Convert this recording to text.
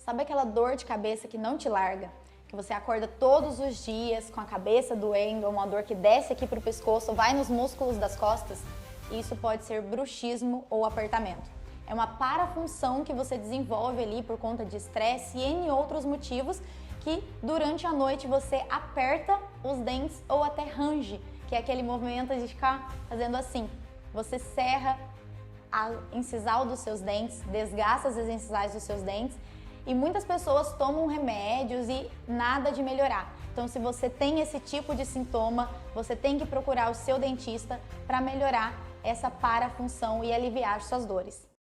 Sabe aquela dor de cabeça que não te larga? Que você acorda todos os dias com a cabeça doendo, ou uma dor que desce aqui para o pescoço, vai nos músculos das costas? Isso pode ser bruxismo ou apertamento. É uma parafunção que você desenvolve ali por conta de estresse e N outros motivos que durante a noite você aperta os dentes ou até range, que é aquele movimento de ficar fazendo assim. Você serra a incisal dos seus dentes, desgasta as incisais dos seus dentes e muitas pessoas tomam remédios e nada de melhorar. Então, se você tem esse tipo de sintoma, você tem que procurar o seu dentista para melhorar essa parafunção e aliviar suas dores.